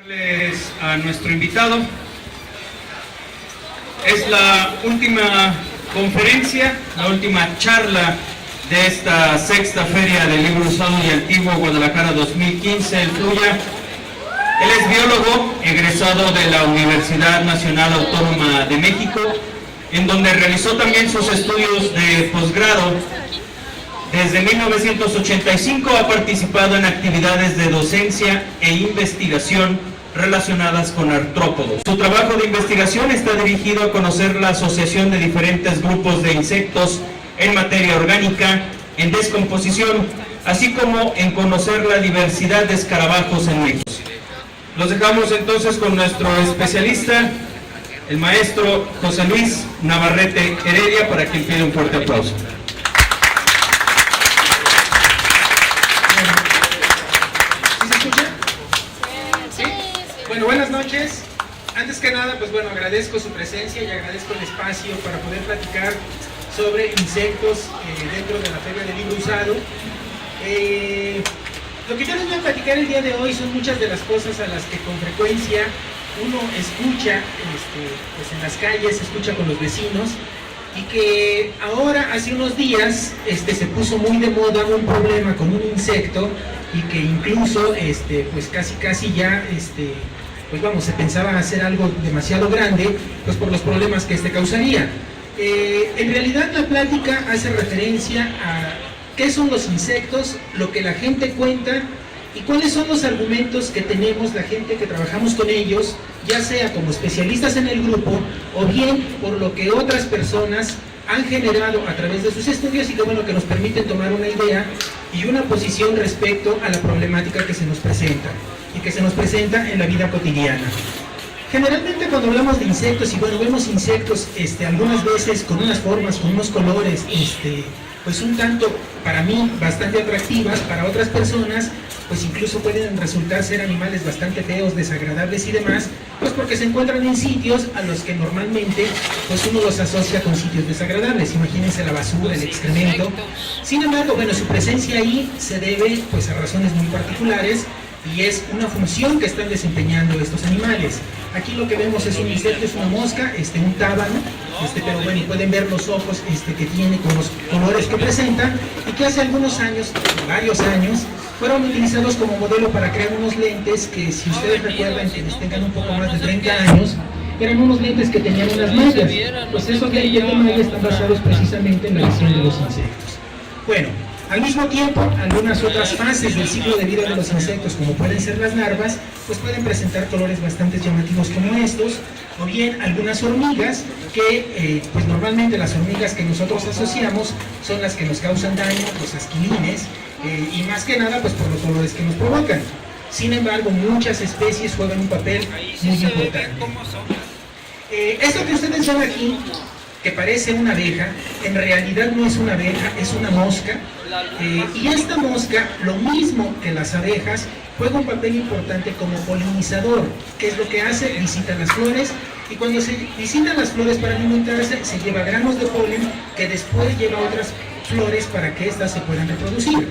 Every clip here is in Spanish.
A nuestro invitado. Es la última conferencia, la última charla de esta sexta Feria del Libro Usado y Antiguo Guadalajara 2015, el FLUYA. Él es biólogo, egresado de la Universidad Nacional Autónoma de México, en donde realizó también sus estudios de posgrado. Desde 1985 ha participado en actividades de docencia e investigación relacionadas con artrópodos. Su trabajo de investigación está dirigido a conocer la asociación de diferentes grupos de insectos en materia orgánica, en descomposición, así como en conocer la diversidad de escarabajos en México. Los dejamos entonces con nuestro especialista, el maestro José Luis Navarrete Heredia, para quien pide un fuerte aplauso. Bueno, buenas noches. Antes que nada, pues bueno, agradezco su presencia y agradezco el espacio para poder platicar sobre insectos dentro de la Feria del Libro Usado. Lo que yo les voy a platicar el día de hoy son muchas de las cosas a las que con frecuencia uno escucha pues en las calles, escucha con los vecinos, y que ahora, hace unos días, se puso muy de moda un problema con un insecto, y que incluso pues casi ya pues vamos, se pensaba hacer algo demasiado grande, pues por los problemas que causaría. En realidad la plática hace referencia a qué son los insectos, lo que la gente cuenta y cuáles son los argumentos que tenemos la gente que trabajamos con ellos, ya sea como especialistas en el grupo o bien por lo que otras personas han generado a través de sus estudios y que bueno, que nos permiten tomar una idea y una posición respecto a la problemática que se nos presenta y que se nos presenta en la vida cotidiana. Generalmente cuando hablamos de insectos, y bueno, vemos insectos algunas veces con unas formas, con unos colores, pues un tanto, para mí, bastante atractivas, para otras personas, pues incluso pueden resultar ser animales bastante feos, desagradables y demás, pues porque se encuentran en sitios a los que normalmente pues uno los asocia con sitios desagradables. Imagínense la basura, el excremento. Sin embargo, bueno, su presencia ahí se debe pues a razones muy particulares y es una función que están desempeñando estos animales. Aquí lo que vemos es un insecto, es una mosca, un tábano, pero bueno, pueden ver los ojos que tiene con los colores que presenta y que hace algunos años, varios años, fueron utilizados como modelo para crear unos lentes que, si ustedes recuerdan, quienes tengan un poco más de 30 años, eran unos lentes que tenían unas mallas. Pues esos lentes de malla están basados precisamente en la visión de los insectos. Bueno, al mismo tiempo, algunas otras fases del ciclo de vida de los insectos, como pueden ser las larvas, pues pueden presentar colores bastante llamativos como estos, o bien algunas hormigas, que pues normalmente las hormigas que nosotros asociamos son las que nos causan daño, los asquilines, y más que nada pues por los colores que nos provocan. Sin embargo, muchas especies juegan un papel muy importante. Esto que ustedes ven aquí, que parece una abeja, en realidad no es una abeja, es una mosca, y esta mosca, lo mismo que las abejas, juega un papel importante como polinizador. ¿Qué es lo que hace? Visita las flores, y cuando se visitan las flores para alimentarse, se lleva granos de polen que después lleva a otras flores para que éstas se puedan reproducir.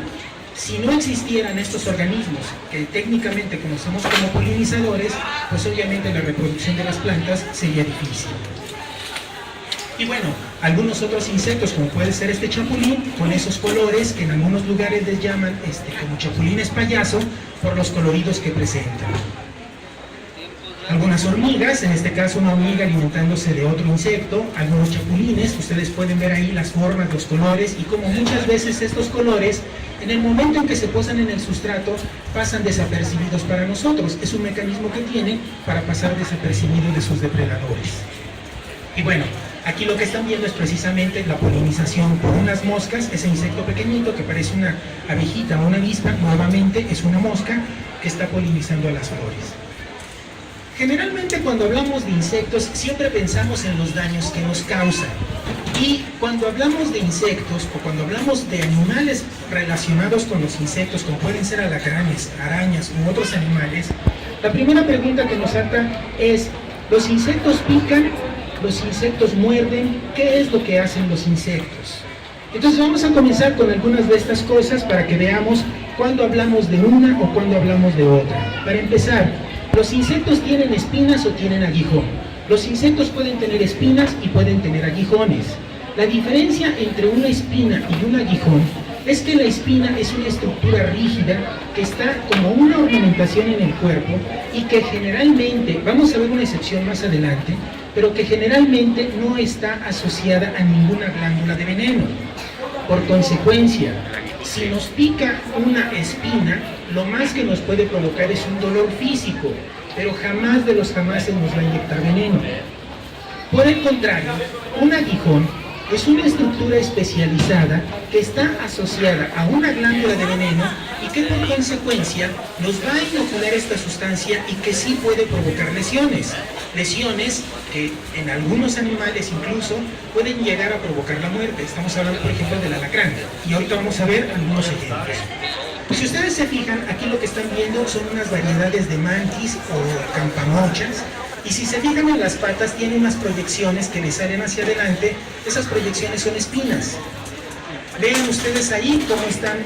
Si no existieran estos organismos que técnicamente conocemos como polinizadores, pues obviamente la reproducción de las plantas sería difícil. Y bueno, algunos otros insectos, como puede ser este chapulín, con esos colores que en algunos lugares les llaman como chapulines payaso, por los coloridos que presentan. Algunas hormigas, en este caso una hormiga alimentándose de otro insecto, algunos chapulines, ustedes pueden ver ahí las formas, los colores, y como muchas veces estos colores, en el momento en que se posan en el sustrato, pasan desapercibidos para nosotros. Es un mecanismo que tienen para pasar desapercibido de sus depredadores. Y bueno, aquí lo que están viendo es precisamente la polinización por unas moscas, ese insecto pequeñito que parece una abejita o una avispa, nuevamente es una mosca que está polinizando a las flores. Generalmente cuando hablamos de insectos siempre pensamos en los daños que nos causan. Y cuando hablamos de insectos o cuando hablamos de animales relacionados con los insectos, como pueden ser alacranes, arañas u otros animales, la primera pregunta que nos salta es: ¿los insectos pican? ¿Los insectos muerden? ¿Qué es lo que hacen los insectos? Entonces vamos a comenzar con algunas de estas cosas para que veamos cuándo hablamos de una o cuándo hablamos de otra. Para empezar, Los insectos tienen espinas o tienen aguijón. Los insectos pueden tener espinas y pueden tener aguijones. La diferencia entre una espina y un aguijón es que la espina es una estructura rígida que está como una ornamentación en el cuerpo y que generalmente, vamos a ver una excepción más adelante, pero que generalmente no está asociada a ninguna glándula de veneno. Por consecuencia, si nos pica una espina, lo más que nos puede provocar es un dolor físico, pero jamás de los jamases nos va a inyectar veneno. Por el contrario, un aguijón es una estructura especializada que está asociada a una glándula de veneno y que por consecuencia nos va a inocular esta sustancia y que sí puede provocar lesiones. Lesiones que en algunos animales incluso pueden llegar a provocar la muerte. Estamos hablando, por ejemplo, del alacrán. Y ahorita vamos a ver algunos ejemplos. Si ustedes se fijan, aquí lo que están viendo son unas variedades de mantis o campamochas. Y si se fijan en las patas, tiene unas proyecciones que le salen hacia adelante. Esas proyecciones son espinas. Vean ustedes ahí cómo están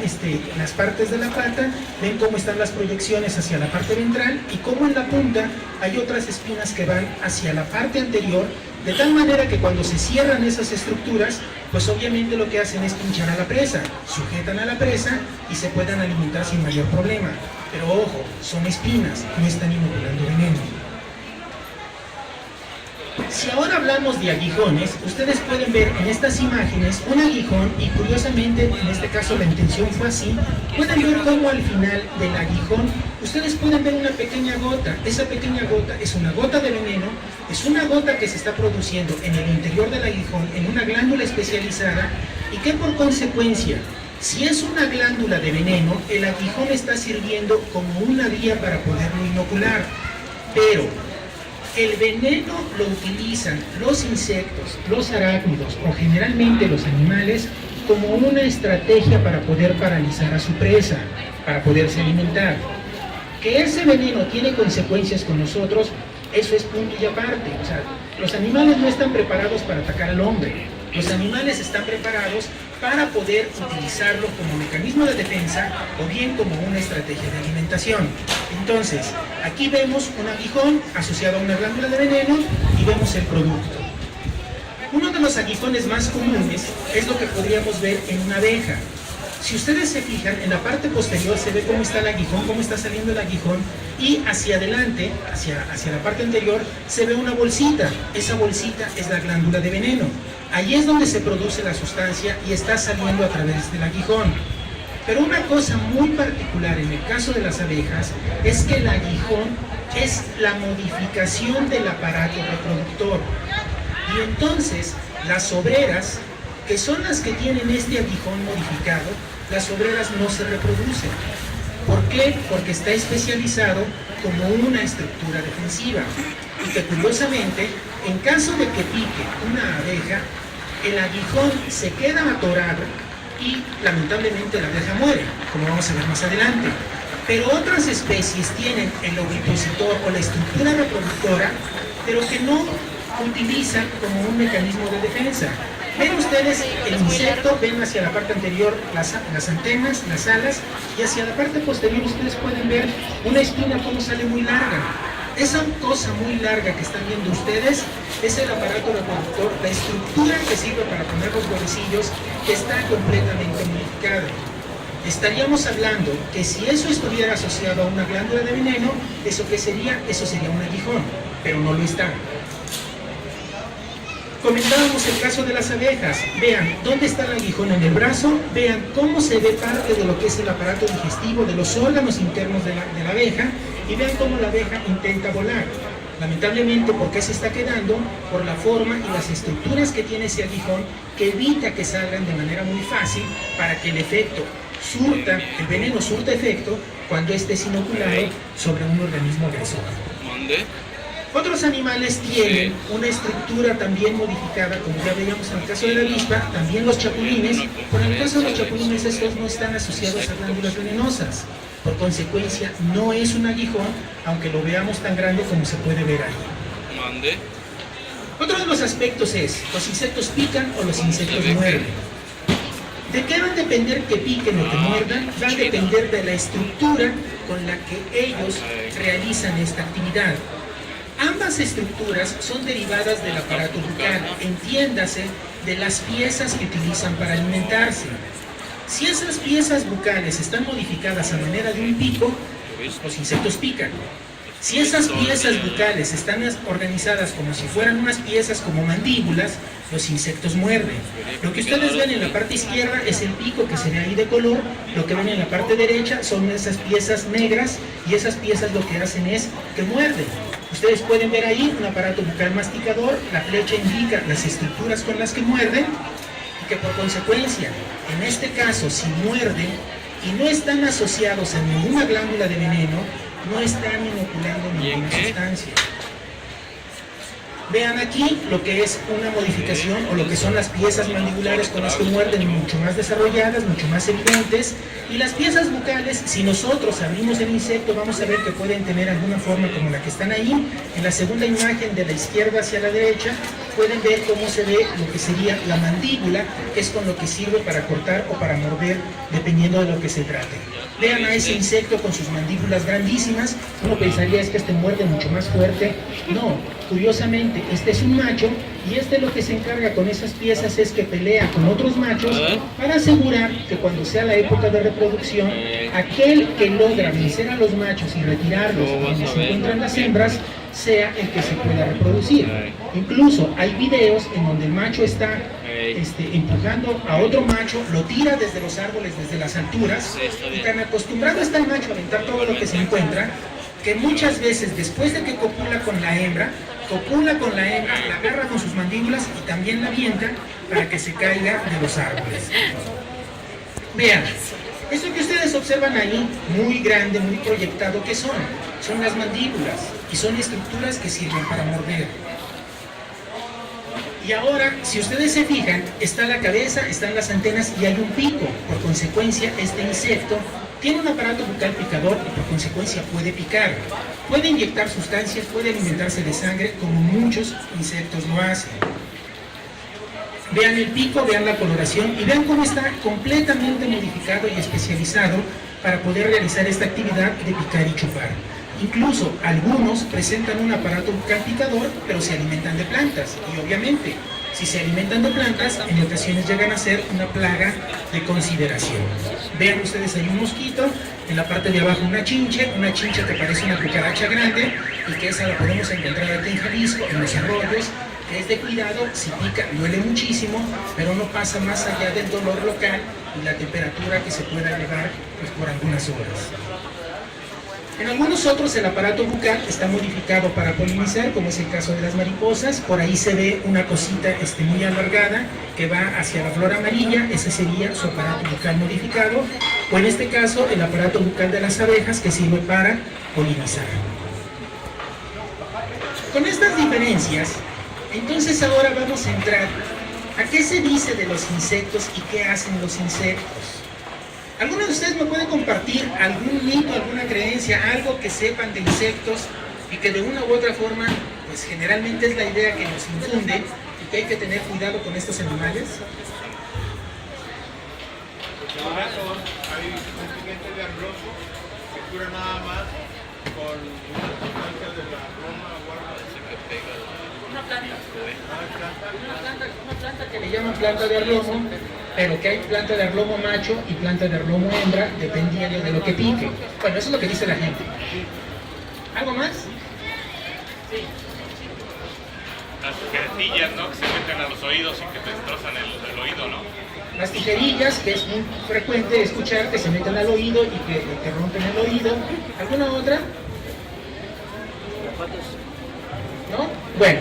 las partes de la pata, ven cómo están las proyecciones hacia la parte ventral y cómo en la punta hay otras espinas que van hacia la parte anterior, de tal manera que cuando se cierran esas estructuras, pues obviamente lo que hacen es pinchar a la presa, sujetan a la presa y se puedan alimentar sin mayor problema. Pero ojo, son espinas, no están inoculando veneno. Si ahora hablamos de aguijones, ustedes pueden ver en estas imágenes un aguijón y curiosamente, en este caso la intención fue así, pueden ver cómo al final del aguijón ustedes pueden ver una pequeña gota. Esa pequeña gota es una gota de veneno, es una gota que se está produciendo en el interior del aguijón, en una glándula especializada y que por consecuencia, si es una glándula de veneno, el aguijón está sirviendo como una vía para poderlo inocular, pero el veneno lo utilizan los insectos, los arácnidos o generalmente los animales como una estrategia para poder paralizar a su presa, para poderse alimentar. Que ese veneno tiene consecuencias con nosotros, eso es punto y aparte. O sea, los animales no están preparados para atacar al hombre. Los animales están preparados para poder utilizarlo como mecanismo de defensa o bien como una estrategia de alimentación. Entonces, aquí vemos un aguijón asociado a una glándula de veneno y vemos el producto. Uno de los aguijones más comunes es lo que podríamos ver en una abeja. Si ustedes se fijan, en la parte posterior se ve cómo está el aguijón, cómo está saliendo el aguijón, y hacia adelante, hacia la parte anterior, se ve una bolsita. Esa bolsita es la glándula de veneno. Ahí es donde se produce la sustancia y está saliendo a través del aguijón. Pero una cosa muy particular en el caso de las abejas es que el aguijón es la modificación del aparato reproductor. Y entonces, las obreras, que son las que tienen este aguijón modificado, las obreras no se reproducen. ¿Por qué? Porque está especializado como una estructura defensiva. Y que curiosamente, en caso de que pique una abeja, el aguijón se queda atorado y lamentablemente la abeja muere, como vamos a ver más adelante. Pero otras especies tienen el ovipositor o la estructura reproductora, pero que no utilizan como un mecanismo de defensa. Ven ustedes el insecto, ven hacia la parte anterior las antenas, las alas, y hacia la parte posterior ustedes pueden ver una espina como sale muy larga. Esa cosa muy larga que están viendo ustedes es el aparato reproductor, la estructura que sirve para poner los huevecillos, que está completamente modificada. Estaríamos hablando que si eso estuviera asociado a una glándula de veneno, ¿eso qué sería? Eso sería un aguijón, pero no lo está. Comentábamos el caso de las abejas. Vean dónde está el aguijón en el brazo, vean cómo se ve parte de lo que es el aparato digestivo, de los órganos internos de la abeja, y vean cómo la abeja intenta volar. Lamentablemente, ¿por qué se está quedando? Por la forma y las estructuras que tiene ese aguijón, que evita que salgan de manera muy fácil para que el veneno surta efecto cuando esté inoculado sobre un organismo agresor. Otros animales tienen una estructura también modificada, como ya veíamos en el caso de la avispa, también los chapulines, pero en el caso de los chapulines estos no están asociados a glándulas venenosas. Por consecuencia, no es un aguijón, aunque lo veamos tan grande como se puede ver ahí. Otro de los aspectos es, ¿los insectos pican o los insectos muerden? ¿De qué va a depender que piquen o que muerdan? Va a depender de la estructura con la que ellos realizan esta actividad. Ambas estructuras son derivadas del aparato bucal, entiéndase, de las piezas que utilizan para alimentarse. Si esas piezas bucales están modificadas a manera de un pico, los insectos pican. Si esas piezas bucales están organizadas como si fueran unas piezas como mandíbulas, los insectos muerden. Lo que ustedes ven en la parte izquierda es el pico que se ve ahí de color, lo que ven en la parte derecha son esas piezas negras y esas piezas lo que hacen es que muerden. Ustedes pueden ver ahí un aparato bucal masticador, la flecha indica las estructuras con las que muerden y que por consecuencia, en este caso, si muerden y no están asociados a ninguna glándula de veneno, no están inoculando ninguna sustancia. Vean aquí lo que es una modificación o lo que son las piezas mandibulares con las que muerden, mucho más desarrolladas, mucho más evidentes. Y las piezas bucales, si nosotros abrimos el insecto, vamos a ver que pueden tener alguna forma como la que están ahí. En la segunda imagen, de la izquierda hacia la derecha, pueden ver cómo se ve lo que sería la mandíbula, que es con lo que sirve para cortar o para morder, dependiendo de lo que se trate. Vean a ese insecto con sus mandíbulas grandísimas. Uno pensaría es que este muerde mucho más fuerte. No, curiosamente, este es un macho y este lo que se encarga con esas piezas es que pelea con otros machos para asegurar que cuando sea la época de reproducción, aquel que logra vencer a los machos y retirarlos donde se encuentran las hembras, sea el que se pueda reproducir. Incluso hay videos en donde el macho está empujando a otro macho, lo tira desde los árboles, desde las alturas, y tan acostumbrado está el macho a aventar todo lo que se encuentra, que muchas veces después de que copula con la hembra, la agarra con sus mandíbulas y también la avienta para que se caiga de los árboles. Vean, eso que ustedes observan ahí, muy grande, muy proyectado, ¿qué son? Son las mandíbulas y son estructuras que sirven para morder. Y ahora, si ustedes se fijan, está la cabeza, están las antenas y hay un pico. Por consecuencia, este insecto tiene un aparato bucal picador y por consecuencia puede picar. Puede inyectar sustancias, puede alimentarse de sangre, como muchos insectos lo hacen. Vean el pico, vean la coloración y vean cómo está completamente modificado y especializado para poder realizar esta actividad de picar y chupar. Incluso algunos presentan un aparato bucal picador, pero se alimentan de plantas. Y obviamente, si se alimentan de plantas, en ocasiones llegan a ser una plaga de consideración. Vean ustedes ahí un mosquito, en la parte de abajo una chinche que parece una cucaracha grande, y que esa la podemos encontrar aquí en Jalisco, en los arroyos, que es de cuidado, si pica duele muchísimo, pero no pasa más allá del dolor local y la temperatura que se pueda elevar pues, por algunas horas. En algunos otros el aparato bucal está modificado para polinizar, como es el caso de las mariposas. Por ahí se ve una cosita muy alargada que va hacia la flor amarilla, ese sería su aparato bucal modificado. O en este caso el aparato bucal de las abejas que sirve para polinizar. Con estas diferencias, entonces ahora vamos a entrar a qué se dice de los insectos y qué hacen los insectos. ¿Alguno de ustedes me puede compartir algún mito, alguna creencia, algo que sepan de insectos y que de una u otra forma, pues generalmente es la idea que nos infunde y que hay que tener cuidado con estos animales? Hay un pigmento de arrojo que cura nada más con una sustancia de la roma o algo así que pega. Una planta que le llaman planta de arlomo, pero que hay planta de arlomo macho y planta de arlomo hembra, dependiendo de lo que pique. Bueno, eso es lo que dice la gente. ¿Algo más? Sí. Las tijerillas, ¿no? Que se meten a los oídos y que te destrozan el oído, ¿no? Las tijerillas, que es muy frecuente escuchar que se meten al oído y que te rompen el oído. ¿Alguna otra? ¿No? Bueno,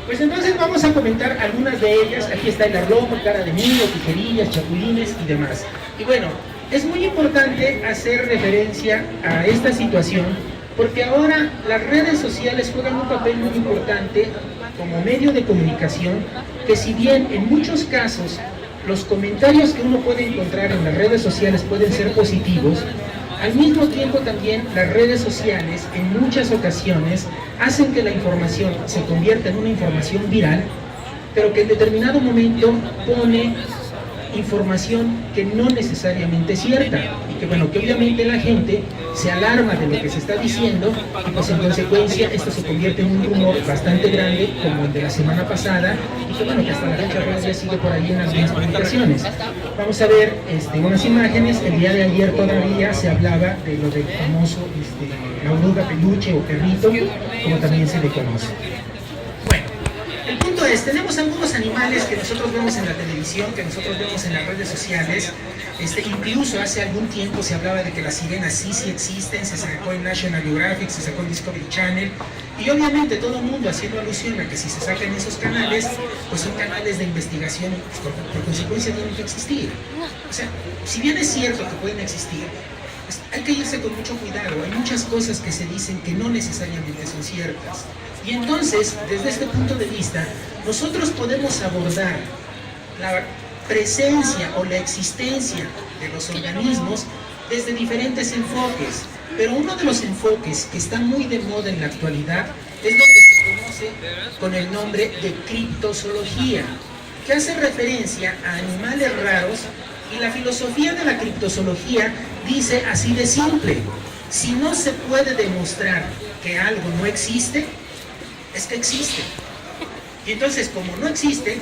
pues entonces vamos a comentar algunas de ellas. Aquí está el arlomo, cara de nido, tijerillas, chapulines y demás. Y bueno, es muy importante hacer referencia a esta situación porque ahora las redes sociales juegan un papel muy importante como medio de comunicación, que si bien en muchos casos los comentarios que uno puede encontrar en las redes sociales pueden ser positivos, al mismo tiempo también las redes sociales en muchas ocasiones hacen que la información se convierta en una información viral, pero que en determinado momento pone información que no necesariamente es cierta y que bueno, que obviamente la gente se alarma de lo que se está diciendo y pues en consecuencia esto se convierte en un rumor bastante grande como el de la semana pasada y que bueno, que hasta la fecha todavía sigue por ahí en algunas publicaciones. Vamos a ver unas imágenes. El día de ayer todavía se hablaba de lo del famoso la oruga peluche o perrito, como también se le conoce. El punto es, tenemos algunos animales que nosotros vemos en la televisión, que nosotros vemos en las redes sociales. Incluso hace algún tiempo se hablaba de que las sirenas sí existen, se sacó en National Geographic, se sacó en Discovery Channel, y obviamente todo el mundo haciendo alusión a que si se sacan esos canales, pues son canales de investigación, pues por consecuencia tienen que existir. O sea, si bien es cierto que pueden existir, pues hay que irse con mucho cuidado. Hay muchas cosas que se dicen que no necesariamente son ciertas. Y entonces, desde este punto de vista, nosotros podemos abordar la presencia o la existencia de los organismos desde diferentes enfoques. Pero uno de los enfoques que está muy de moda en la actualidad es lo que se conoce con el nombre de criptozoología, que hace referencia a animales raros, y la filosofía de la criptozoología dice así de simple: si no se puede demostrar que algo no existe, es que existe. Y entonces, como no existe,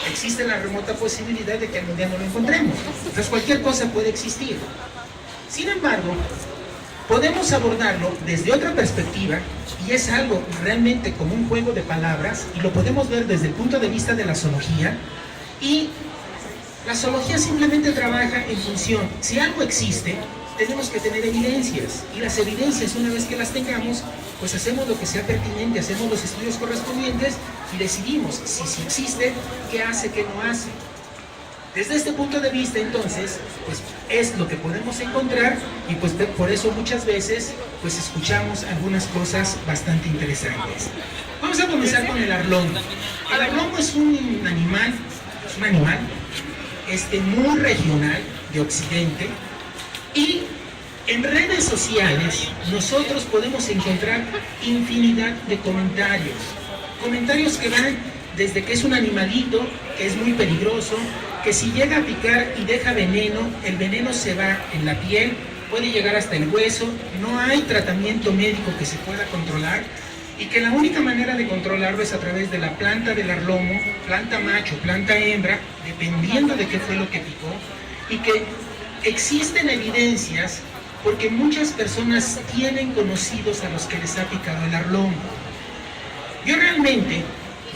existe la remota posibilidad de que algún día no lo encontremos. Entonces cualquier cosa puede existir. Sin embargo, podemos abordarlo desde otra perspectiva, y es algo realmente como un juego de palabras, y lo podemos ver desde el punto de vista de la zoología. Y la zoología simplemente trabaja en función, si algo existe, tenemos que tener evidencias, y las evidencias, una vez que las tengamos, pues hacemos lo que sea pertinente, hacemos los estudios correspondientes y decidimos si existe, qué hace, qué no hace. Desde este punto de vista, entonces, pues es lo que podemos encontrar, y pues por eso muchas veces pues escuchamos algunas cosas bastante interesantes. Vamos a comenzar con el arlomo. El arlomo es un animal muy regional de Occidente, y en redes sociales nosotros podemos encontrar infinidad de comentarios que van desde que es un animalito, que es muy peligroso, que si llega a picar y deja veneno, el veneno se va en la piel, puede llegar hasta el hueso, no hay tratamiento médico que se pueda controlar, y que la única manera de controlarlo es a través de la planta del arlomo, planta macho, planta hembra, dependiendo de qué fue lo que picó, y que existen evidencias porque muchas personas tienen conocidos a los que les ha picado el arlomo. Yo realmente,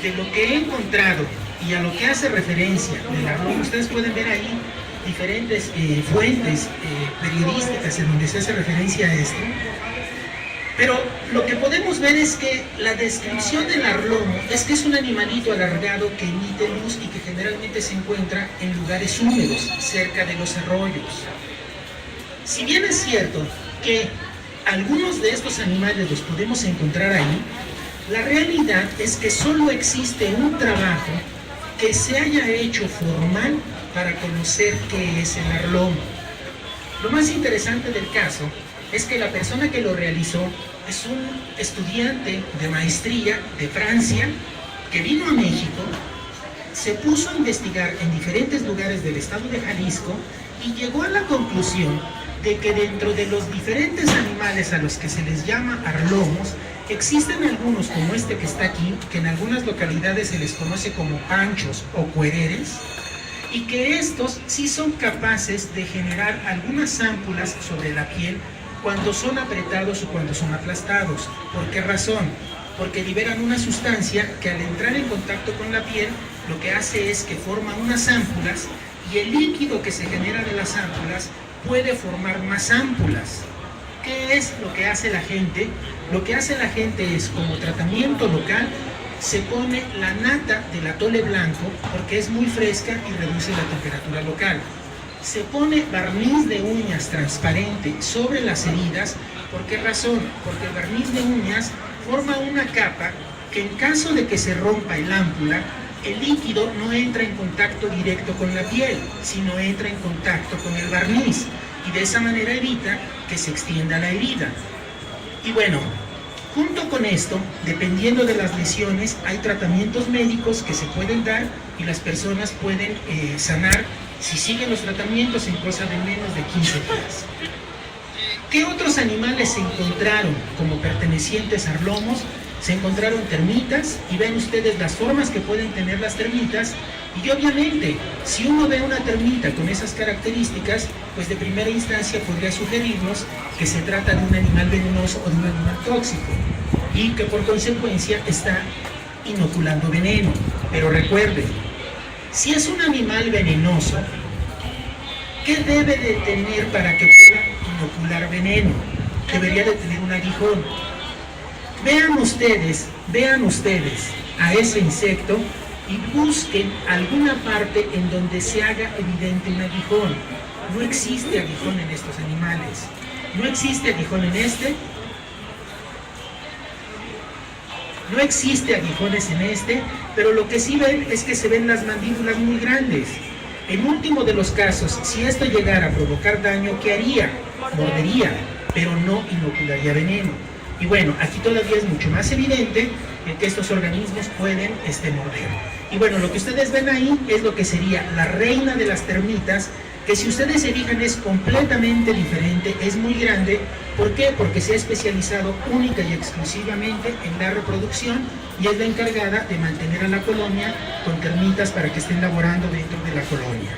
de lo que he encontrado y a lo que hace referencia del arlomo, ustedes pueden ver ahí diferentes fuentes periodísticas en donde se hace referencia a esto. Pero lo que podemos ver es que la descripción del arlomo es que es un animalito alargado que emite luz y que generalmente se encuentra en lugares húmedos, cerca de los arroyos. Si bien es cierto que algunos de estos animales los podemos encontrar ahí, la realidad es que solo existe un trabajo que se haya hecho formal para conocer qué es el arlomo. Lo más interesante del caso es que la persona que lo realizó es un estudiante de maestría de Francia que vino a México, se puso a investigar en diferentes lugares del estado de Jalisco y llegó a la conclusión de que dentro de los diferentes animales a los que se les llama arlomos, existen algunos como este que está aquí, que en algunas localidades se les conoce como panchos o cuereres, y que estos sí son capaces de generar algunas ámpulas sobre la piel cuando son apretados o cuando son aplastados. ¿Por qué razón? Porque liberan una sustancia que al entrar en contacto con la piel, lo que hace es que forma unas ámpulas, y el líquido que se genera de las ámpulas puede formar más ámpulas. ¿Qué es lo que hace la gente? Lo que hace la gente es, como tratamiento local, se pone la nata del atole blanco porque es muy fresca y reduce la temperatura local. Se pone barniz de uñas transparente sobre las heridas. ¿Por qué razón? Porque el barniz de uñas forma una capa que en caso de que se rompa el ámpula, el líquido no entra en contacto directo con la piel, sino entra en contacto con el barniz, y de esa manera evita que se extienda la herida. Y bueno, junto con esto, dependiendo de las lesiones, hay tratamientos médicos que se pueden dar y las personas pueden sanar si siguen los tratamientos en cosa de menos de 15 días. ¿Qué otros animales se encontraron como pertenecientes a arlomos? Se encontraron termitas, y ven ustedes las formas que pueden tener las termitas, y obviamente, si uno ve una termita con esas características, pues de primera instancia podría sugerirnos que se trata de un animal venenoso o de un animal tóxico, y que por consecuencia está inoculando veneno. Pero recuerden, si es un animal venenoso, ¿qué debe de tener para que pueda inocular veneno? Debería de tener un aguijón. Vean ustedes a ese insecto y busquen alguna parte en donde se haga evidente un aguijón. No existe aguijón en estos animales. No existe aguijón en este. No existe aguijones en este, pero lo que sí ven es que se ven las mandíbulas muy grandes. En último de los casos, si esto llegara a provocar daño, ¿qué haría? Mordería, pero no inocularía veneno. Y bueno, aquí todavía es mucho más evidente que estos organismos pueden morder. Y bueno, lo que ustedes ven ahí es lo que sería la reina de las termitas, que si ustedes se fijan es completamente diferente, es muy grande. ¿Por qué? Porque se ha especializado única y exclusivamente en la reproducción y es la encargada de mantener a la colonia con termitas para que estén laborando dentro de la colonia.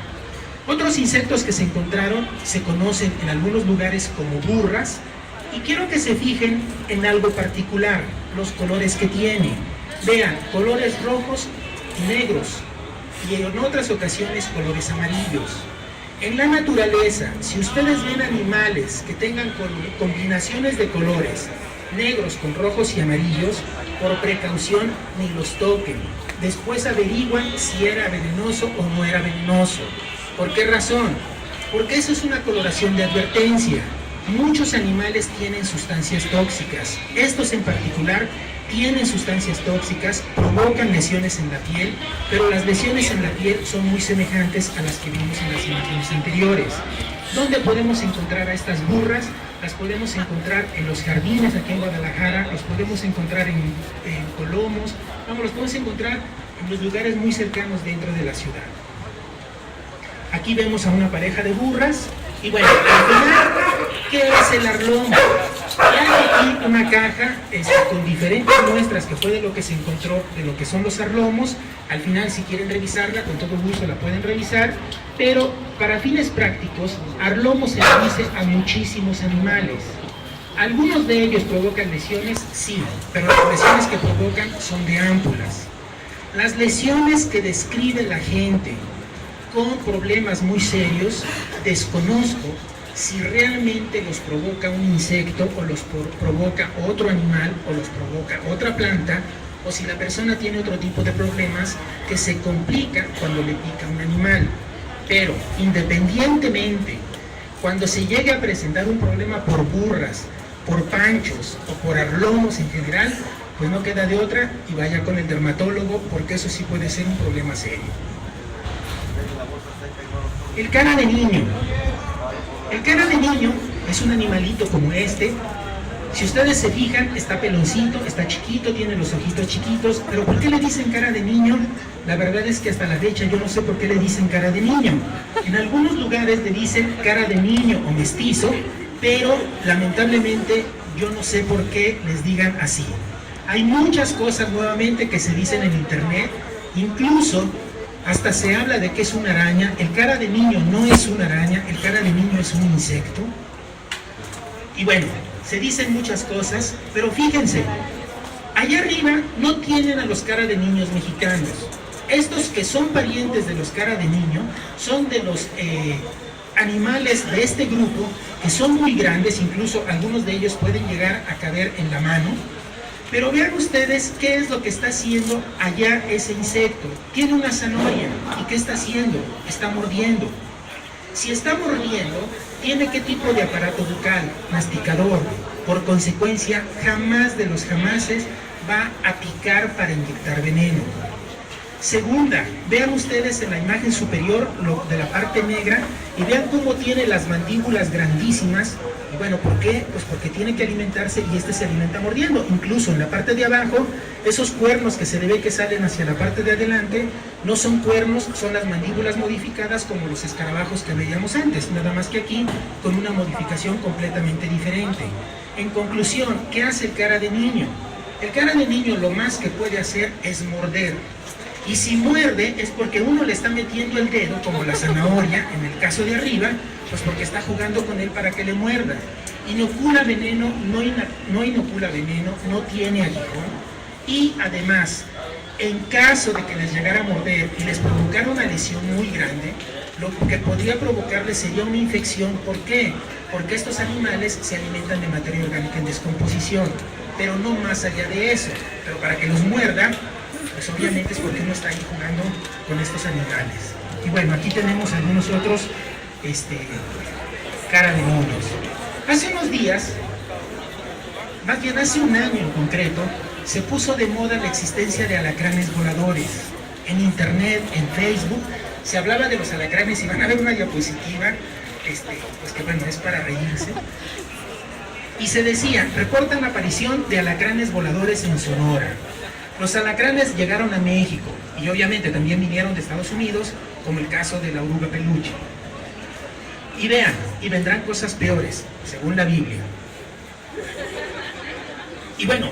Otros insectos que se encontraron se conocen en algunos lugares como burras, y quiero que se fijen en algo particular, los colores que tiene. Vean, colores rojos y negros, y en otras ocasiones colores amarillos. En la naturaleza, si ustedes ven animales que tengan combinaciones de colores negros con rojos y amarillos, por precaución ni los toquen. Después averiguan si era venenoso o no era venenoso. ¿Por qué razón? Porque eso es una coloración de advertencia. Muchos animales tienen sustancias tóxicas. Estos en particular tienen sustancias tóxicas, provocan lesiones en la piel, pero las lesiones en la piel son muy semejantes a las que vimos en las imágenes anteriores. ¿Dónde podemos encontrar a estas burras? Las podemos encontrar en los jardines aquí en Guadalajara, los podemos encontrar en Colomos, los podemos encontrar en los lugares muy cercanos dentro de la ciudad. Aquí vemos a una pareja de burras, y bueno, al final, ¿qué es el arlomo? Hay aquí una caja con diferentes muestras que fue de lo que se encontró, de lo que son los arlomos. Al final, si quieren revisarla, con todo gusto la pueden revisar, pero para fines prácticos, arlomo se le dice a muchísimos animales. Algunos de ellos provocan lesiones, sí, pero las lesiones que provocan son de ámpulas. Las lesiones que describe la gente con problemas muy serios, desconozco si realmente los provoca un insecto o los provoca otro animal o los provoca otra planta, o si la persona tiene otro tipo de problemas que se complica cuando le pica un animal. Pero independientemente, cuando se llegue a presentar un problema por burras, por panchos o por arlomos en general, pues no queda de otra y vaya con el dermatólogo, porque eso sí puede ser un problema serio. El cara de niño. El cara de niño es un animalito como este. Si ustedes se fijan, está peloncito, está chiquito, tiene los ojitos chiquitos, pero ¿por qué le dicen cara de niño? La verdad es que hasta la fecha yo no sé por qué le dicen cara de niño. En algunos lugares le dicen cara de niño o mestizo, pero lamentablemente yo no sé por qué les digan así. Hay muchas cosas nuevamente que se dicen en internet, incluso hasta se habla de que es una araña. El cara de niño no es una araña, el cara de niño es un insecto. Y bueno, se dicen muchas cosas, pero fíjense, allá arriba no tienen a los cara de niños mexicanos. Estos que son parientes de los cara de niño son de los animales de este grupo que son muy grandes, incluso algunos de ellos pueden llegar a caber en la mano. Pero vean ustedes qué es lo que está haciendo allá ese insecto. Tiene una zanahoria. ¿Y qué está haciendo? Está mordiendo. Si está mordiendo, ¿tiene qué tipo de aparato bucal? Masticador. Por consecuencia, jamás de los jamases va a picar para inyectar veneno. Segunda, vean ustedes en la imagen superior lo de la parte negra y vean cómo tiene las mandíbulas grandísimas. Y bueno, ¿por qué? Pues porque tiene que alimentarse y este se alimenta mordiendo. Incluso en la parte de abajo, esos cuernos que se le ve que salen hacia la parte de adelante, no son cuernos, son las mandíbulas modificadas como los escarabajos que veíamos antes, nada más que aquí con una modificación completamente diferente. En conclusión, ¿qué hace el cara de niño? El cara de niño lo más que puede hacer es morder. Y si muerde es porque uno le está metiendo el dedo, como la zanahoria, en el caso de arriba, pues porque está jugando con él para que le muerda. Inocula veneno, no inocula veneno, no tiene aguijón. Y además, en caso de que les llegara a morder y les provocara una lesión muy grande, lo que podría provocarles sería una infección. ¿Por qué? Porque estos animales se alimentan de materia orgánica en descomposición, pero no más allá de eso. Pero para que los muerda, pues obviamente es porque uno está ahí jugando con estos animales. Y bueno, aquí tenemos algunos otros cara de monos. Hace unos días, más bien hace un año en concreto, se puso de moda la existencia de alacranes voladores. En internet, en Facebook, se hablaba de los alacranes y van a ver una diapositiva, pues que bueno, es para reírse. Y se decía, reportan la aparición de alacranes voladores en Sonora. Los alacranes llegaron a México y obviamente también vinieron de Estados Unidos, como el caso de la oruga peluche. Y vean, y vendrán cosas peores, según la Biblia. Y bueno,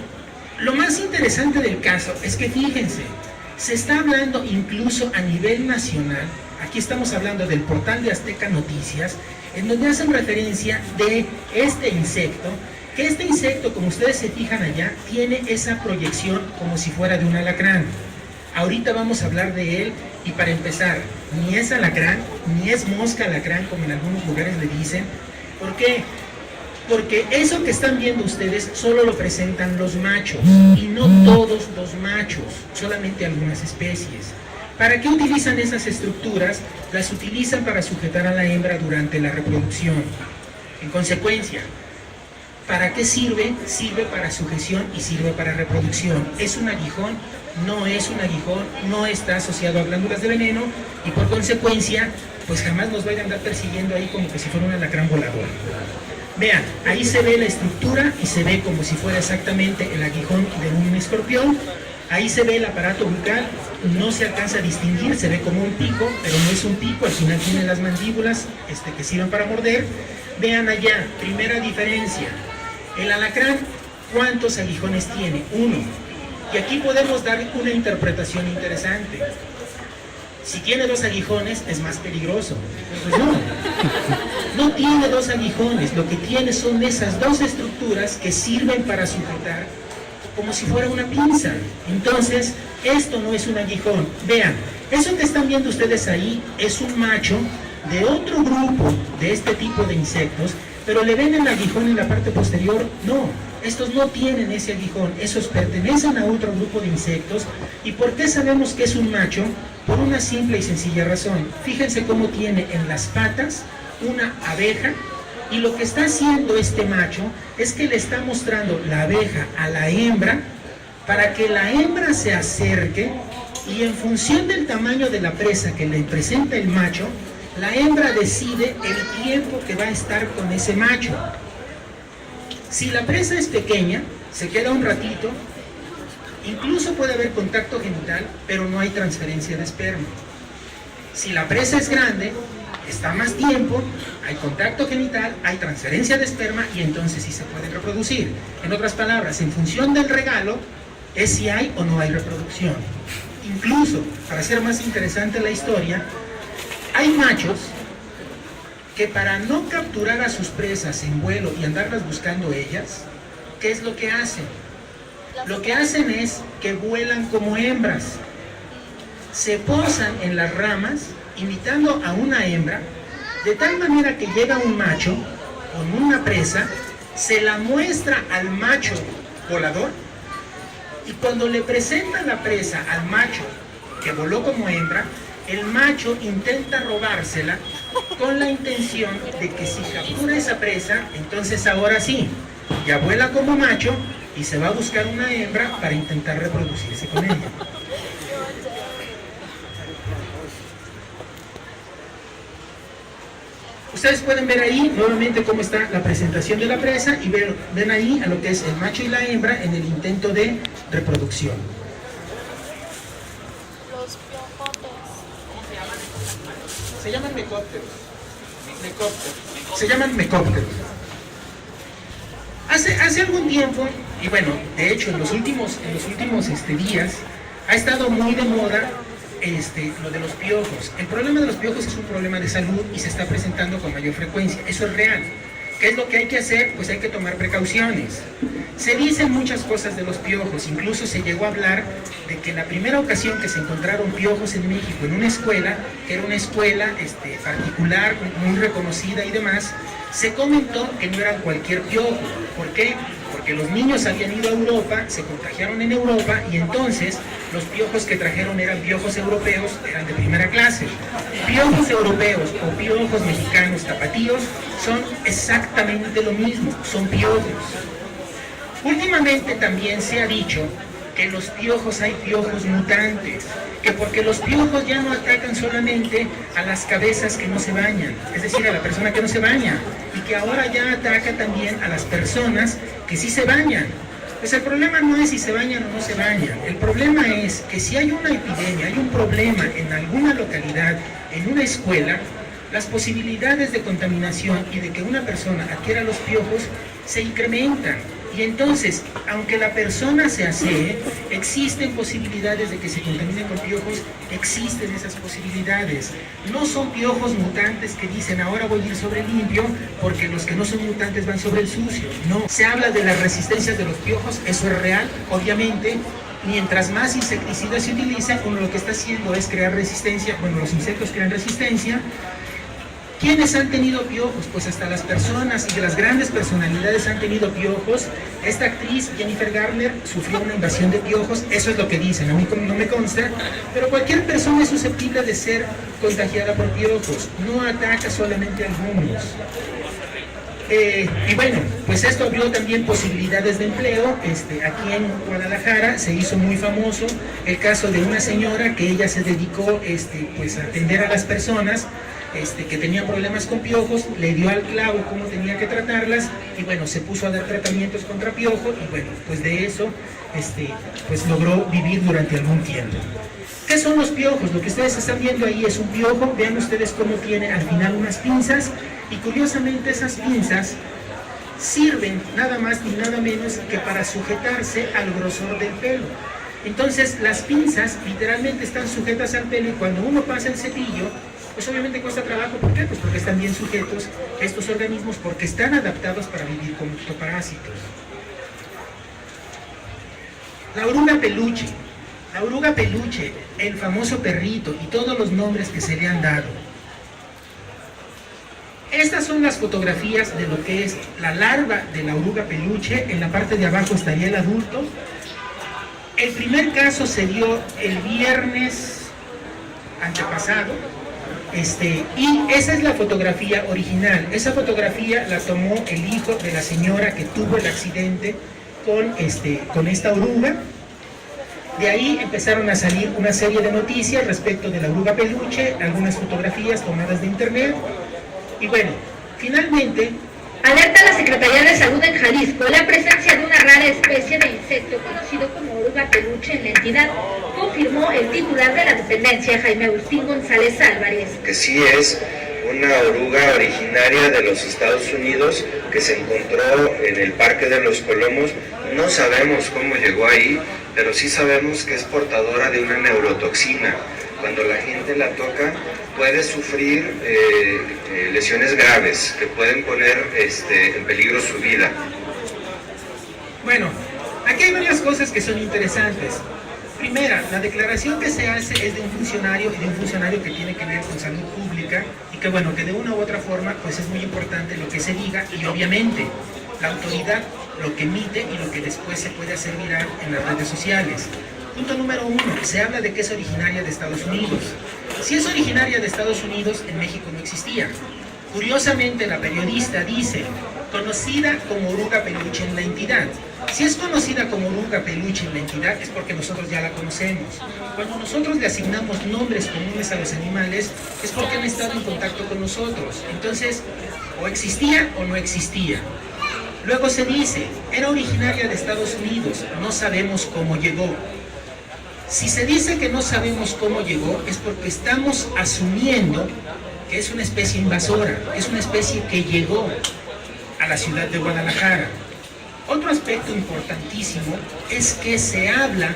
lo más interesante del caso es que fíjense, se está hablando incluso a nivel nacional, aquí estamos hablando del portal de Azteca Noticias, en donde hacen referencia de este insecto, que este insecto, como ustedes se fijan allá, tiene esa proyección como si fuera de un alacrán. Ahorita vamos a hablar de él y para empezar, ni es alacrán, ni es mosca alacrán como en algunos lugares le dicen. ¿Por qué? Porque eso que están viendo ustedes solo lo presentan los machos y no todos los machos, solamente algunas especies. ¿Para qué utilizan esas estructuras? Las utilizan para sujetar a la hembra durante la reproducción. En consecuencia, ¿para qué sirve? Sirve para sujeción y sirve para reproducción. ¿Es un aguijón? No es un aguijón, no está asociado a glándulas de veneno y por consecuencia, pues jamás nos vayan a andar persiguiendo ahí como que si fuera un alacrán volador. Vean, ahí se ve la estructura y se ve como si fuera exactamente el aguijón de un escorpión. Ahí se ve el aparato bucal, no se alcanza a distinguir, se ve como un pico, pero no es un pico, al final tiene las mandíbulas que sirven para morder. Vean allá, primera diferencia. El alacrán, ¿cuántos aguijones tiene? Uno. Y aquí podemos dar una interpretación interesante. Si tiene 2 aguijones, es más peligroso. Pues no tiene 2 aguijones, lo que tiene son esas 2 estructuras que sirven para sujetar como si fuera una pinza. Entonces, esto no es un aguijón. Vean, eso que están viendo ustedes ahí es un macho de otro grupo de este tipo de insectos, pero le ven el aguijón en la parte posterior. No, estos no tienen ese aguijón, esos pertenecen a otro grupo de insectos. ¿Y por qué sabemos que es un macho? Por una simple y sencilla razón. Fíjense cómo tiene en las patas una abeja, y lo que está haciendo este macho es que le está mostrando la abeja a la hembra para que la hembra se acerque, y en función del tamaño de la presa que le presenta el macho, la hembra decide el tiempo que va a estar con ese macho. Si la presa es pequeña, se queda un ratito, incluso puede haber contacto genital, pero no hay transferencia de esperma. Si la presa es grande, está más tiempo, hay contacto genital, hay transferencia de esperma y entonces sí se puede reproducir. En otras palabras, en función del regalo, es si hay o no hay reproducción. Incluso, para hacer más interesante la historia, hay machos que para no capturar a sus presas en vuelo y andarlas buscando ellas, ¿qué es lo que hacen? Lo que hacen es que vuelan como hembras. Se posan en las ramas, imitando a una hembra, de tal manera que llega un macho con una presa, se la muestra al macho volador, y cuando le presenta la presa al macho que voló como hembra, el macho intenta robársela con la intención de que si captura esa presa, entonces ahora sí, ya vuela como macho y se va a buscar una hembra para intentar reproducirse con ella. Ustedes pueden ver ahí nuevamente cómo está la presentación de la presa y ven ahí a lo que es el macho y la hembra en el intento de reproducción. Los piojotes. Se llaman mecópteros. Se llaman mecópteros. Hace algún tiempo, y bueno, de hecho en los últimos días, ha estado muy de moda lo de los piojos. El problema de los piojos es un problema de salud y se está presentando con mayor frecuencia. Eso es real. ¿Qué es lo que hay que hacer? Pues hay que tomar precauciones. Se dicen muchas cosas de los piojos, incluso se llegó a hablar de que la primera ocasión que se encontraron piojos en México en una escuela, que era una escuela particular, muy reconocida y demás, se comentó que no era cualquier piojo. ¿Por qué? Porque los niños habían ido a Europa, se contagiaron en Europa y entonces los piojos que trajeron eran piojos europeos, eran de primera clase. Piojos europeos o piojos mexicanos tapatíos son exactamente lo mismo, son piojos. Últimamente también se ha dicho que en los piojos hay piojos mutantes, que porque los piojos ya no atacan solamente a las cabezas que no se bañan, es decir, a la persona que no se baña, y que ahora ya ataca también a las personas que sí se bañan. Pues el problema no es si se bañan o no se bañan, el problema es que si hay una epidemia, hay un problema en alguna localidad, en una escuela, las posibilidades de contaminación y de que una persona adquiera los piojos se incrementan. Y entonces, aunque la persona se asee, existen posibilidades de que se contamine con piojos, existen esas posibilidades. No son piojos mutantes que dicen ahora voy a ir sobre el limpio porque los que no son mutantes van sobre el sucio. No, se habla de las resistencias de los piojos, eso es real, obviamente. Mientras más insecticidas se utiliza, uno lo que está haciendo es crear resistencia, bueno, los insectos crean resistencia. ¿Quiénes han tenido piojos? Pues hasta las personas y de las grandes personalidades han tenido piojos. Esta actriz, Jennifer Garner, sufrió una invasión de piojos, eso es lo que dicen, a mí no me consta, pero cualquier persona es susceptible de ser contagiada por piojos, no ataca solamente a algunos. Y bueno, pues esto abrió también posibilidades de empleo. Aquí en Guadalajara se hizo muy famoso el caso de una señora que ella se dedicó pues a atender a las personas que tenían problemas con piojos, le dio al clavo cómo tenía que tratarlas y bueno, se puso a dar tratamientos contra piojos y bueno, pues de eso pues logró vivir durante algún tiempo. ¿Qué son los piojos? Lo que ustedes están viendo ahí es un piojo, vean ustedes cómo tiene al final unas pinzas y curiosamente esas pinzas sirven nada más ni nada menos que para sujetarse al grosor del pelo. Entonces las pinzas literalmente están sujetas al pelo y cuando uno pasa el cepillo, pues obviamente cuesta trabajo. ¿Por qué? Pues porque están bien sujetos estos organismos, porque están adaptados para vivir con ectoparásitos. La oruga peluche. La oruga peluche, el famoso perrito y todos los nombres que se le han dado. Estas son las fotografías de lo que es la larva de la oruga peluche. En la parte de abajo estaría el adulto. El primer caso se dio el viernes antepasado. Y esa es la fotografía original. Esa fotografía la tomó el hijo de la señora que tuvo el accidente con esta oruga. De ahí empezaron a salir una serie de noticias respecto de la oruga peluche, algunas fotografías tomadas de internet. Y bueno, finalmente... Alerta a la Secretaría de Salud en Jalisco la presencia de una rara especie de insecto conocido como oruga peluche en la entidad, confirmó el titular de la dependencia, Jaime Agustín González Álvarez. Que sí es una oruga originaria de los Estados Unidos que se encontró en el Parque de los Colomos. No sabemos cómo llegó ahí, pero sí sabemos que es portadora de una neurotoxina. Cuando la gente la toca puede sufrir lesiones graves que pueden poner en peligro su vida. Bueno, aquí hay varias cosas que son interesantes. Primera, la declaración que se hace es de un funcionario y de un funcionario que tiene que ver con salud pública y que bueno, que de una u otra forma pues es muy importante lo que se diga y obviamente la autoridad lo que emite y lo que después se puede hacer viral en las redes sociales. Punto número 1, se habla de que es originaria de Estados Unidos. Si es originaria de Estados Unidos, en México no existía. Curiosamente, la periodista dice, conocida como oruga peluche en la entidad. Si es conocida como oruga peluche en la entidad es porque nosotros ya la conocemos. Cuando nosotros le asignamos nombres comunes a los animales es porque han estado en contacto con nosotros. Entonces, o existía o no existía. Luego se dice, era originaria de Estados Unidos, no sabemos cómo llegó. Si se dice que no sabemos cómo llegó es porque estamos asumiendo que es una especie invasora, es una especie que llegó a la ciudad de Guadalajara. Otro aspecto importantísimo es que se habla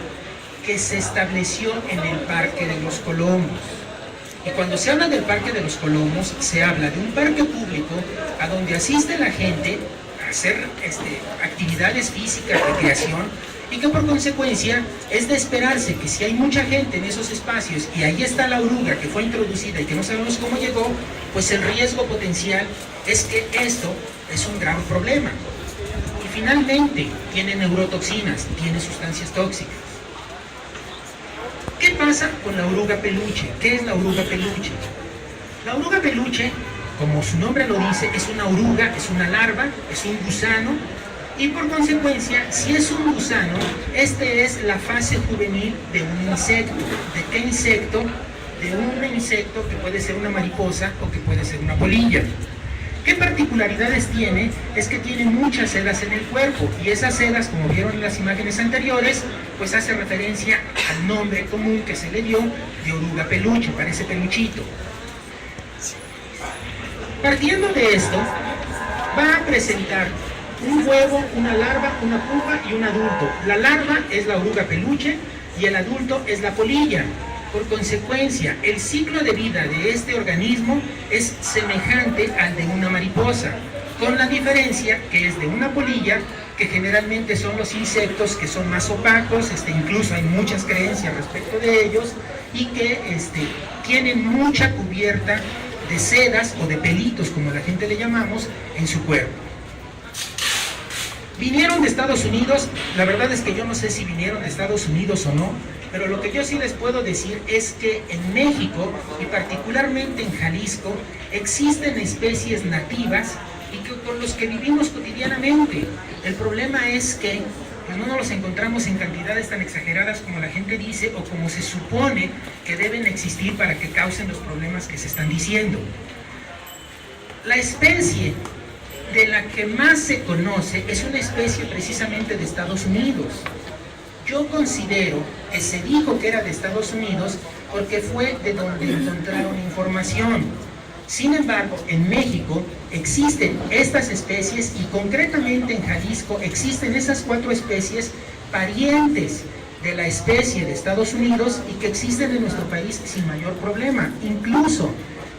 que se estableció en el Parque de los Colomos. Y cuando se habla del Parque de los Colomos, se habla de un parque público a donde asiste la gente a hacer actividades físicas, recreación, y que por consecuencia es de esperarse que si hay mucha gente en esos espacios y ahí está la oruga que fue introducida y que no sabemos cómo llegó, pues el riesgo potencial es que esto es un grave problema. Finalmente, tiene neurotoxinas, tiene sustancias tóxicas. ¿Qué pasa con la oruga peluche? ¿Qué es la oruga peluche? La oruga peluche, como su nombre lo dice, es una oruga, es una larva, es un gusano, y por consecuencia, si es un gusano, este es la fase juvenil de un insecto. ¿De qué insecto? De un insecto que puede ser una mariposa o que puede ser una polilla. ¿Qué particularidades tiene? Es que tiene muchas sedas en el cuerpo y esas sedas, como vieron en las imágenes anteriores, pues hace referencia al nombre común que se le dio de oruga peluche, parece peluchito. Partiendo de esto, va a presentar un huevo, una larva, una pupa y un adulto. La larva es la oruga peluche y el adulto es la polilla. Por consecuencia, el ciclo de vida de este organismo es semejante al de una mariposa, con la diferencia que es de una polilla, que generalmente son los insectos que son más opacos, incluso hay muchas creencias respecto de ellos, y que tienen mucha cubierta de sedas o de pelitos, como la gente le llamamos, en su cuerpo. Vinieron de Estados Unidos, la verdad es que yo no sé si vinieron de Estados Unidos o no, pero lo que yo sí les puedo decir es que en México, y particularmente en Jalisco, existen especies nativas y que con los que vivimos cotidianamente. El problema es que pues, no nos los encontramos en cantidades tan exageradas como la gente dice o como se supone que deben existir para que causen los problemas que se están diciendo. La especie de la que más se conoce es una especie precisamente de Estados Unidos. Yo considero que se dijo que era de Estados Unidos porque fue de donde encontraron información. Sin embargo, en México existen estas especies y concretamente en Jalisco existen esas 4 especies parientes de la especie de Estados Unidos y que existen en nuestro país sin mayor problema. Incluso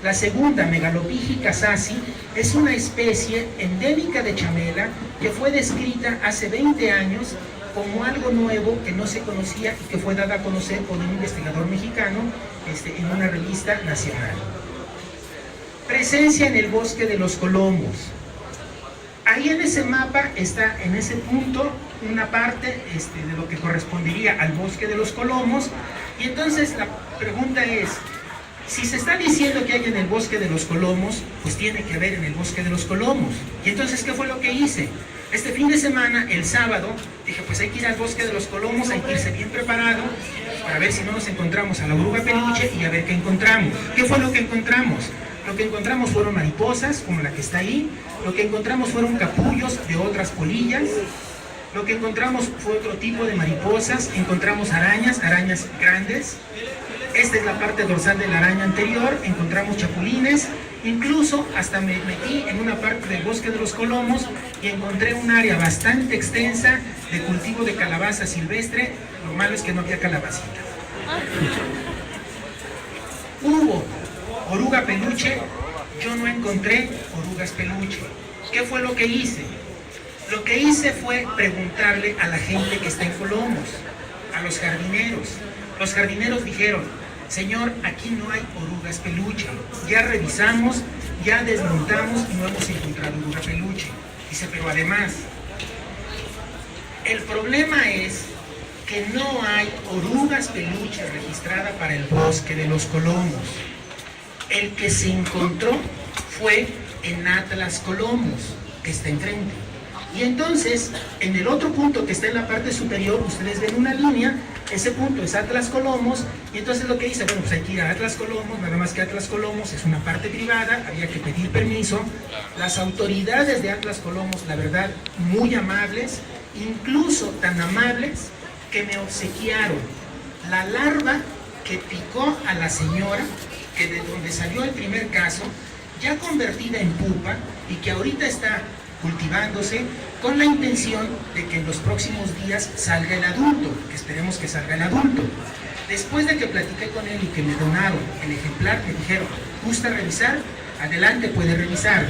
la segunda, Megalopigia sassi, es una especie endémica de Chamela que fue descrita hace 20 años como algo nuevo que no se conocía y que fue dada a conocer por un investigador mexicano en una revista nacional. Presencia en el bosque de los Colomos. Ahí en ese mapa está en ese punto una parte de lo que correspondería al bosque de los Colomos, y entonces la pregunta es, si se está diciendo que hay en el bosque de los Colomos, pues tiene que haber en el bosque de los Colomos. Y entonces, ¿qué fue lo que hice? Este fin de semana, el sábado, dije, pues hay que ir al bosque de los Colomos, hay que irse bien preparado para ver si no nos encontramos a la oruga peluche y a ver qué encontramos. ¿Qué fue lo que encontramos? Lo que encontramos fueron mariposas, como la que está ahí. Lo que encontramos fueron capullos de otras polillas. Lo que encontramos fue otro tipo de mariposas. Encontramos arañas grandes. Esta es la parte dorsal de la araña anterior. Encontramos chapulines. Incluso hasta me metí en una parte del bosque de los Colomos y encontré un área bastante extensa de cultivo de calabaza silvestre. Lo malo es que no había calabacita. Hubo oruga peluche, yo no encontré orugas peluche. ¿Qué fue lo que hice? Lo que hice fue preguntarle a la gente que está en Colomos, a los jardineros. Los jardineros dijeron, señor, aquí no hay orugas peluche. Ya revisamos, ya desmontamos y no hemos encontrado oruga peluche. Dice, pero además, el problema es que no hay orugas peluche registrada para el bosque de los Colomos. El que se encontró fue en Atlas Colomos, que está enfrente. Y entonces, en el otro punto que está en la parte superior, ustedes ven una línea, ese punto es Atlas Colomos, y entonces lo que dice, bueno, pues hay que ir a Atlas Colomos, nada más que Atlas Colomos es una parte privada, había que pedir permiso. Las autoridades de Atlas Colomos, la verdad, muy amables, incluso tan amables que me obsequiaron la larva que picó a la señora, que de donde salió el primer caso, ya convertida en pupa, y que ahorita está cultivándose con la intención de que en los próximos días salga el adulto, que esperemos que salga el adulto. Después de que platiqué con él y que me donaron el ejemplar, me dijeron, ¿gusta revisar? Adelante, puede revisar.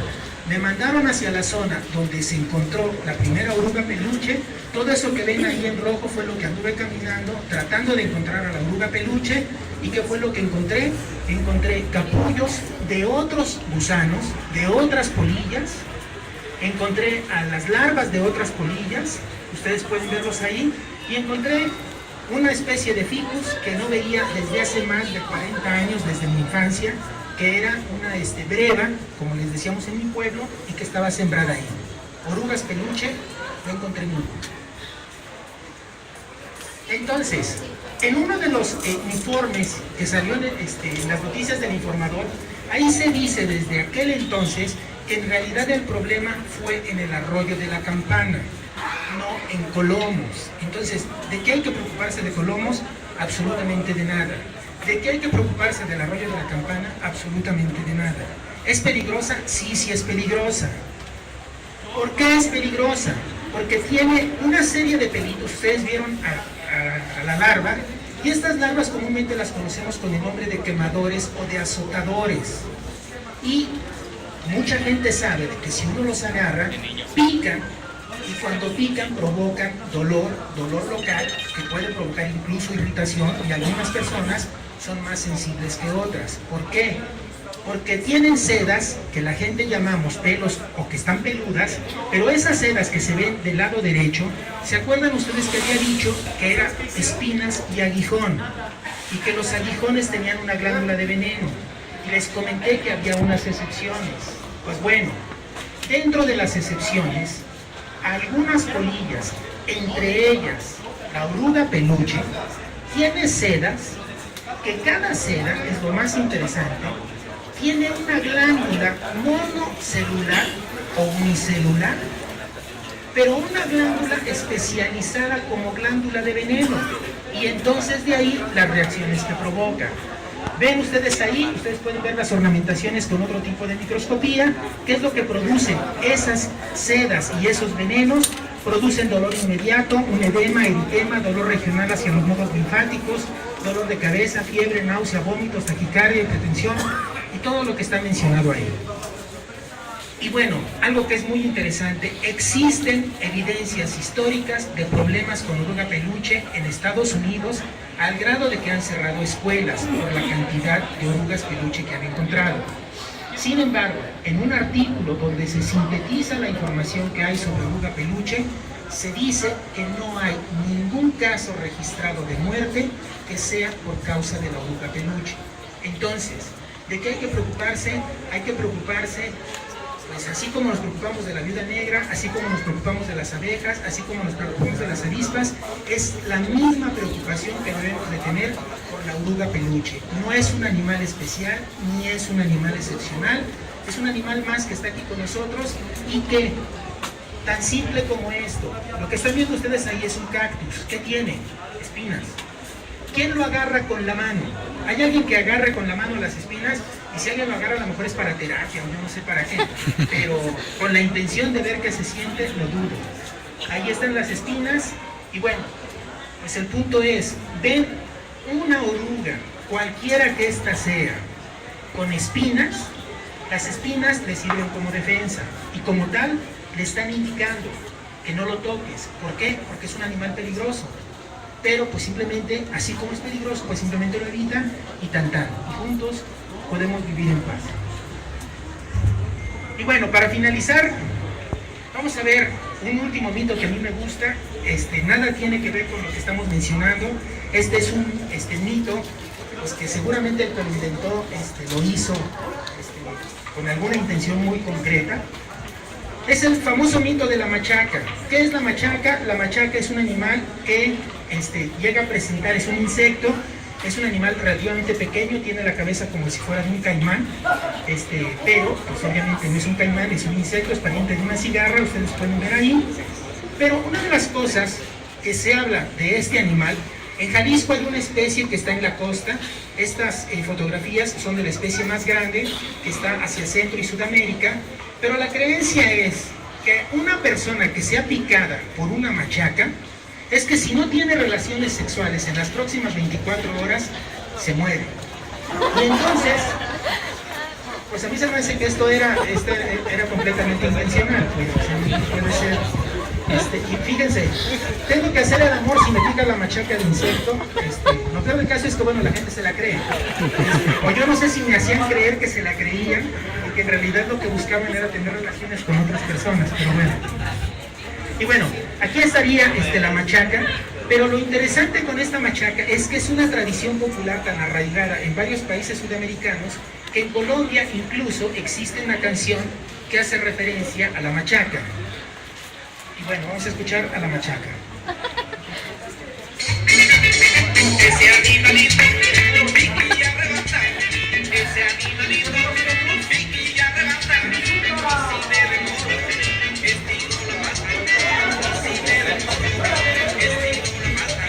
Me mandaron hacia la zona donde se encontró la primera oruga peluche. Todo eso que ven ahí en rojo fue lo que anduve caminando, tratando de encontrar a la oruga peluche. ¿Y qué fue lo que encontré? Encontré capullos de otros gusanos, de otras polillas. Encontré a las larvas de otras polillas, ustedes pueden verlos ahí, y encontré una especie de ficus que no veía desde hace más de 40 años, desde mi infancia, que era una breva, como les decíamos en mi pueblo, y que estaba sembrada ahí. Orugas peluche, no encontré ninguna. Entonces, en uno de los informes que salió en las noticias del Informador, ahí se dice desde aquel entonces que en realidad el problema fue en el arroyo de la Campana, no en Colomos. Entonces, ¿de qué hay que preocuparse de Colomos? Absolutamente de nada. ¿De qué hay que preocuparse del arroyo de la Campana? Absolutamente de nada. ¿Es peligrosa? Sí, sí es peligrosa. ¿Por qué es peligrosa? Porque tiene una serie de pelitos. Ustedes vieron a la larva, y estas larvas comúnmente las conocemos con el nombre de quemadores o de azotadores. Y mucha gente sabe de que si uno los agarra, pican, y cuando pican provocan dolor local, que puede provocar incluso irritación, y algunas personas son más sensibles que otras. ¿Por qué? Porque tienen sedas que la gente llamamos pelos o que están peludas, pero esas sedas que se ven del lado derecho, ¿se acuerdan ustedes que había dicho que eran espinas y aguijón? Y que los aguijones tenían una glándula de veneno. Y les comenté que había unas excepciones. Pues bueno, dentro de las excepciones, algunas polillas, entre ellas la oruga peluche, tiene sedas, que cada seda, es lo más interesante, tiene una glándula monocelular o unicelular, pero una glándula especializada como glándula de veneno, y entonces de ahí las reacciones que provoca. Ven ustedes ahí, ustedes pueden ver las ornamentaciones con otro tipo de microscopía. ¿Qué es lo que producen? Esas sedas y esos venenos producen dolor inmediato, un edema, eritema, dolor regional hacia los nodos linfáticos, dolor de cabeza, fiebre, náusea, vómitos, taquicardia, hipertensión y todo lo que está mencionado ahí. Y bueno, algo que es muy interesante, existen evidencias históricas de problemas con oruga peluche en Estados Unidos, al grado de que han cerrado escuelas por la cantidad de orugas peluche que han encontrado. Sin embargo, en un artículo donde se sintetiza la información que hay sobre oruga peluche, se dice que no hay ningún caso registrado de muerte que sea por causa de la oruga peluche. Entonces, ¿de qué hay que preocuparse? Hay que preocuparse, pues así como nos preocupamos de la viuda negra, así como nos preocupamos de las abejas, así como nos preocupamos de las avispas, es la misma preocupación que debemos de tener por la oruga peluche. No es un animal especial, ni es un animal excepcional, es un animal más que está aquí con nosotros y que, tan simple como esto, lo que están viendo ustedes ahí es un cactus. ¿Qué tiene? Espinas. ¿Quién lo agarra con la mano? ¿Hay alguien que agarre con la mano las espinas? Y si alguien lo agarra, a lo mejor es para terapia, o yo no sé para qué, pero con la intención de ver qué se siente, lo dudo. Ahí están las espinas, y bueno, pues el punto es, ven una oruga, cualquiera que ésta sea, con espinas, las espinas le sirven como defensa, y como tal, le están indicando que no lo toques. ¿Por qué? Porque es un animal peligroso. Pero pues simplemente, así como es peligroso, pues simplemente lo evitan y tan. Y juntos podemos vivir en paz. Y bueno, para finalizar, vamos a ver un último mito que a mí me gusta. Nada tiene que ver con lo que estamos mencionando. Este es un mito pues, que seguramente el que lo inventó lo hizo con alguna intención muy concreta. Es el famoso mito de la machaca. ¿Qué es la machaca? La machaca es un animal que llega a presentar, es un insecto, es un animal relativamente pequeño, tiene la cabeza como si fuera de un caimán, pero pues obviamente no es un caimán, es un insecto, es pariente de una cigarra, ustedes pueden ver ahí. Pero una de las cosas que se habla de este animal, en Jalisco hay una especie que está en la costa. Estas fotografías son de la especie más grande, que está hacia Centro y Sudamérica, pero la creencia es que una persona que sea picada por una machaca, es que si no tiene relaciones sexuales en las próximas 24 horas, se muere. Y entonces, pues a mí se me hace que esto era completamente intencional, pues, o sea, no puede ser. Y fíjense, tengo que hacer el amor si me pica la machaca de insecto. Lo peor del caso es que, bueno, la gente se la cree. O yo no sé si me hacían creer que se la creían, porque en realidad lo que buscaban era tener relaciones con otras personas, pero bueno. Y bueno, aquí estaría la machaca, pero lo interesante con esta machaca es que es una tradición popular tan arraigada en varios países sudamericanos que en Colombia incluso existe una canción que hace referencia a la machaca. Y bueno, vamos a escuchar a la machaca. Ese animalito lo pique y arrebata, ese animalito lo pique y arrebata, si me demoro, estiro la mata, si me demoro, estiro la mata.